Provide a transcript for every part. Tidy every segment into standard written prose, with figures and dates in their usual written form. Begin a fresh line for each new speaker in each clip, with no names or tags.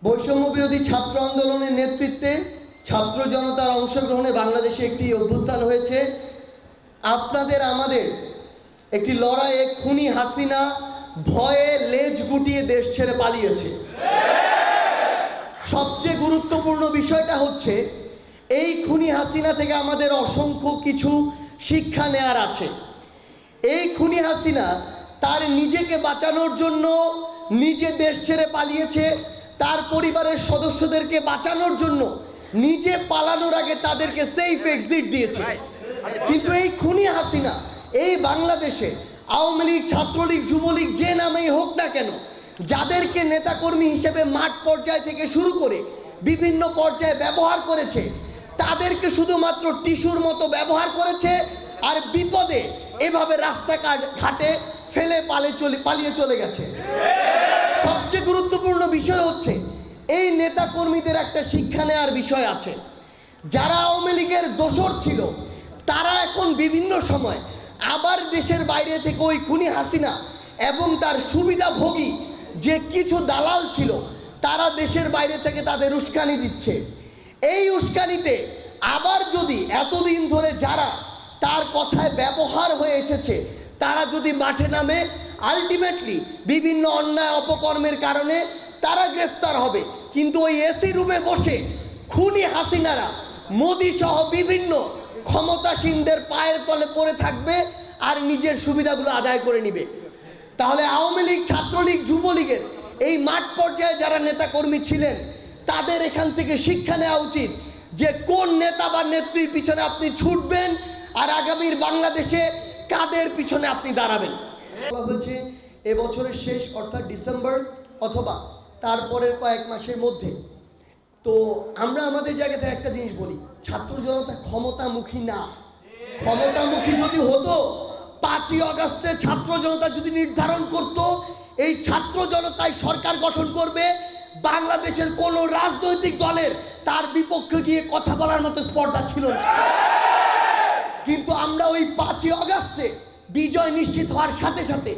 বৈষম্য বিরোধী ছাত্র আন্দোলনের নেতৃত্বে ছাত্র জনতার অংশগ্রহণে বাংলাদেশে একটি অভ্যুত্থান হয়েছে। আপনাদের আমাদের একটি লড়াইয়ে খুনি হাসিনা ভয়ে লেজ গুটিয়ে দেশ ছেড়ে পালিয়েছে। সবচেয়ে গুরুত্বপূর্ণ বিষয়টা হচ্ছে এই খুনি হাসিনা থেকে আমাদের অসংখ্য কিছু শিক্ষা নেয়ার আছে। এই খুনি হাসিনা তার নিজেকে বাঁচানোর জন্য নিজে দেশ ছেড়ে পালিয়েছে, তার পরিবারের সদস্যদেরকে বাঁচানোর জন্য নিজে পালানোর আগে তাদেরকে সেফ এক্সিট দিয়েছে। কিন্তু এই খুনি হাসিনা এই বাংলাদেশে আওয়ামী লীগ, ছাত্রলীগ, যুবলীগ যে নামেই হোক না কেন, যাদেরকে নেতাকর্মী হিসেবে মাঠ পর্যায় থেকে শুরু করে বিভিন্ন পর্যায়ে ব্যবহার করেছে, তাদেরকে শুধুমাত্র টিস্যুর মতো ব্যবহার করেছে আর বিপদে এভাবে রাস্তাঘাটে ফেলে পালিয়ে চলে গেছে। সবচেয়ে গুরুত্বপূর্ণ বিষয় হচ্ছে এই নেতা কর্মীদের একটা শিক্ষা নেওয়ার বিষয় আছে। যারা আওয়ামী লীগের দোসর ছিল তারা এখন বিভিন্ন সময় আবার দেশের বাইরে থেকে ওই খুনি হাসিনা এবং তার সুবিধাভোগী যে কিছু দালাল ছিল তারা দেশের বাইরে থেকে তাদের উস্কানি দিচ্ছে। এই উস্কানিতে আবার যদি এতদিন ধরে যারা তার কথায় ব্যবহার হয়ে এসেছে তারা যদি মাঠে নামে, আলটিমেটলি বিভিন্ন অন্যায় অপকর্মের কারণে তারা গ্রেফতার হবে। কিন্তু ওই এসি রুমে বসে খুনি হাসিনারা মোদি সহ বিভিন্ন ক্ষমতাসীনদের পায়ের তলে পড়ে থাকবে আর নিজের সুবিধাগুলো আদায় করে নিবে। তাহলে আওয়ামী লীগ, ছাত্রলীগ, যুবলীগের এই মাঠ পর্যায়ে যারা নেতাকর্মী ছিলেন তাদের এখান থেকে শিক্ষা নেওয়া উচিত যে কোন নেতা বা নেত্রীর পিছনে আপনি ছুটবেন আর আগামীর বাংলাদেশে কাদের পিছনে আপনি দাঁড়াবেন। বলা হয়েছে এবছরের শেষ অর্থাৎ ডিসেম্বর অথবা তারপরের কয়েক মাসের মধ্যে। তো আমরা আমাদের জায়গা থেকে একটা জিনিস বলি, ছাত্র জনতা ক্ষমতামুখী না। ক্ষমতামুখী যদি হতো 5ই আগস্টে ছাত্র জনতা যদি নির্ধারণ করত এই ছাত্র জনতাই সরকার গঠন করবে, বাংলাদেশের কোন রাজনৈতিক দলের তার বিপক্ষে গিয়ে কথা বলার মতো স্পর্ধা ছিল না। কিন্তু আমরা ওই 5ই আগস্টে বিজয় নিশ্চিত হওয়ার সাথে সাথে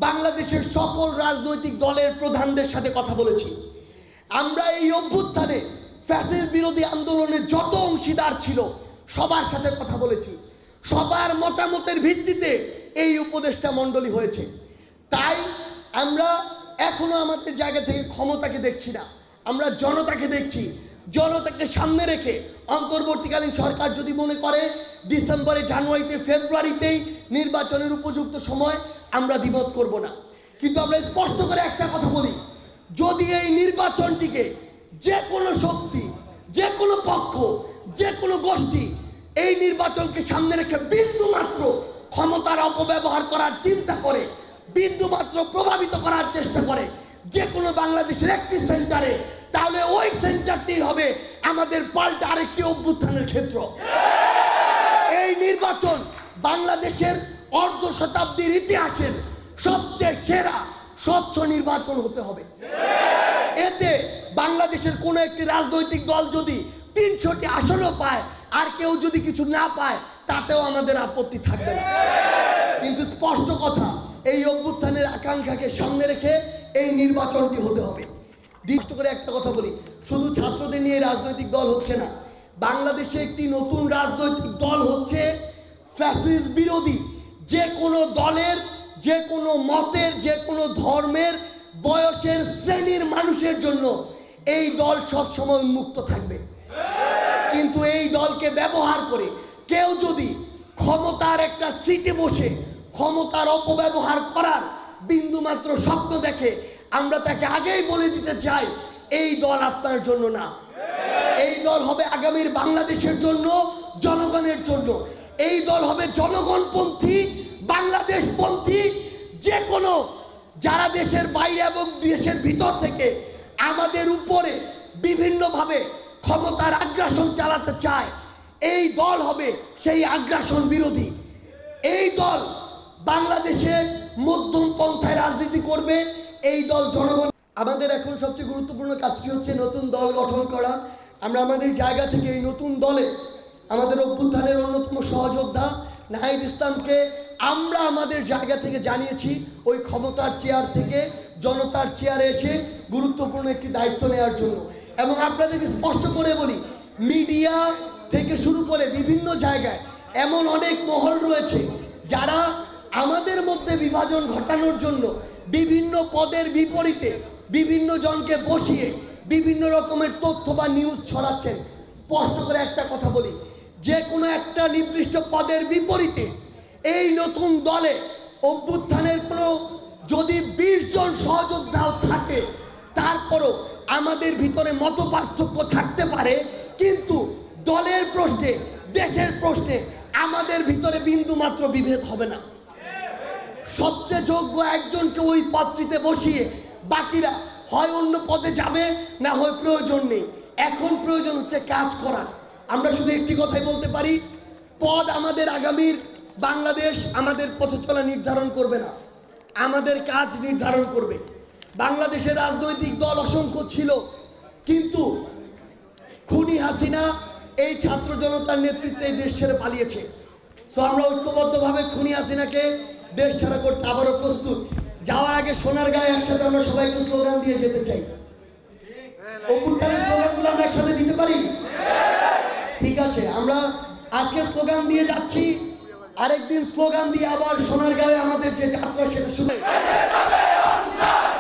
বাংলাদেশের সকল রাজনৈতিক দলের প্রধানদের সাথে কথা বলেছি। আমরা এই অভ্যুত্থানে ফ্যাসিস্ট বিরোধী আন্দোলনের যত অংশীদার ছিল সবার সাথে কথা বলেছি। সবার মতামতের ভিত্তিতে এই উপদেষ্টা মণ্ডলী হয়েছে। তাই আমরা এখনো আমাদের জায়গা থেকে ক্ষমতাকে দেখছি না, আমরা জনতাকে দেখছি। জনতাকে সামনে রেখে অন্তর্বর্তীকালীন সরকার যদি মনে করে ডিসেম্বরে, জানুয়ারিতে, ফেব্রুয়ারিতেই নির্বাচনের উপযুক্ত সময়, আমরা দ্বিমত করব না। কিন্তু আমরা স্পষ্ট করে একটা কথা বলি, যদি এই নির্বাচনটিকে যে কোনো শক্তি, যে কোনো পক্ষ, যে কোনো গোষ্ঠী এই নির্বাচনকে সামনে রেখে বিন্দুমাত্র ক্ষমতার অপব্যবহার করার চিন্তা করে, বিন্দুমাত্র প্রভাবিত করার চেষ্টা করে যে কোনো বাংলাদেশের একটি সেন্টারে, তাহলে ওই সেন্টারটি হবে আমাদের পাল্টা আরেকটি অভ্যুত্থানের ক্ষেত্র। এই নির্বাচন বাংলাদেশের অর্ধ শতাব্দীর ইতিহাসের সবচেয়ে সেরা স্বচ্ছ নির্বাচন হতে হবে। এতে বাংলাদেশের কোন একটি রাজনৈতিক দল যদি 300টি আসনও পায় আর কেউ যদি কিছু না পায় তাতেও আমাদের আপত্তি থাকবে না। কিন্তু স্পষ্ট কথা, এই অভ্যুত্থানের আকাঙ্ক্ষাকে সামনে রেখে এই নির্বাচনটি হতে হবে। দৃষ্ট করে একটা কথা বলি, শুধু ছাত্রদের নিয়ে রাজনৈতিক দল হচ্ছে না, বাংলাদেশে একটি নতুন রাজনৈতিক দল হচ্ছে ফ্যাসিস্ট বিরোধী। যে কোনো দলের, যে কোনো মতের, যে কোনো ধর্মের, বয়সের, শ্রেণীর মানুষের জন্য এই দল সবসময় উন্মুক্ত থাকবে। কিন্তু এই দলকে ব্যবহার করে কেউ যদি ক্ষমতার একটা সিটে বসে ক্ষমতার অপব্যবহার করার বিন্দুমাত্র স্বপ্ন দেখে, আমরা তাকে আগেই বলে দিতে চাই এই দল আপনার জন্য না। এই দল হবে আগামীর বাংলাদেশের জন্য, জনগণের জন্য। এই দল হবে জনগণপন্থী, বাংলাদেশপন্থী। যে কোনো যারা দেশের বাইরে এবং দেশের ভিতর থেকে আমাদের উপরে বিভিন্নভাবে ক্ষমতার আগ্রাসন চালাতে চায়, এই দল হবে সেই আগ্রাসন বিরোধী। এই দল বাংলাদেশে মধ্যম পন্থায় রাজনীতি করবে। এই দল জনগণ। আমাদের এখন সবচেয়ে গুরুত্বপূর্ণ কাজটি হচ্ছে নতুন দল গঠন করা। আমরা আমাদের জায়গা থেকে এই নতুন দলে আমাদের অভ্যুত্থানের অন্যতম সহযোদ্ধা নাহিদ ইসলামকে আমরা আমাদের জায়গা থেকে জানিয়েছি ওই ক্ষমতার চেয়ার থেকে জনতার চেয়ারে এসে গুরুত্বপূর্ণ একটি দায়িত্ব নেওয়ার জন্য। এবং আপনাদেরকে স্পষ্ট করে বলি, মিডিয়া থেকে শুরু করে বিভিন্ন জায়গায় এমন অনেক মহল রয়েছে যারা আমাদের মধ্যে বিভাজন ঘটানোর জন্য বিভিন্ন পদের বিপরীতে বিভিন্ন জনকে বসিয়ে বিভিন্ন রকমের তথ্য বা নিউজ ছড়াচ্ছেন। স্পষ্ট করে একটা কথা বলি, যে কোনো একটা নির্দিষ্ট পদের বিপরীতে এই নতুন দলে অভ্যুত্থানের কোনো যদি 20 জন সহযোদ্ধাও থাকে, তারপরও আমাদের ভিতরে মত পার্থক্য থাকতে পারে, কিন্তু দলের প্রশ্নে, দেশের প্রশ্নে আমাদের ভিতরে বিন্দু মাত্র বিভেদ হবে না। সবচেয়ে যোগ্য একজনকে ওই পদটিতে বসিয়ে বাকিরা হয় অন্য পদে যাবে, না হয় প্রয়োজন নেই। এখন প্রয়োজন হচ্ছে কাজ করা। আমরা শুধু একটি কথাই বলতে পারি, পদ আমাদের আগামীর বাংলাদেশ আমাদের পথ চলা নির্ধারণ করবে না, আমাদের কাজ নির্ধারণ করবে। বাংলাদেশের রাজনৈতিক দল অসংখ্য ছিল, কিন্তু খুনি হাসিনা এই ছাত্র জনতার নেতৃত্বে এই দেশ ছেড়ে পালিয়েছে। সো আমরা ঐক্যবদ্ধভাবে খুনি হাসিনাকে দেশ ছাড়া করতে আবারও প্রস্তুত। যাওয়ার আগে সোনারগাঁয়ে একসাথে আমরা সবাই একটু স্লোগান দিয়ে যেতে চাই। অভ্যুত্থানের স্লোগানগুলো আমরা একসাথে দিতে পারি? ঠিক আছে, আমরা আজকে স্লোগান দিয়ে যাচ্ছি, আরেকদিন স্লোগান দিয়ে আবার সোনারগাঁয়ে আমাদের যে যাত্রা সেটা শুনে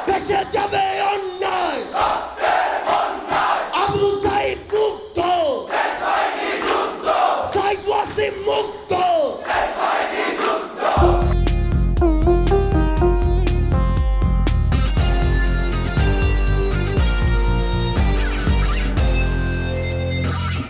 দেশে যাবে অন্যায়, আবু সাইদ মুক্ত, সাইদ ওয়াসিম মুক্ত।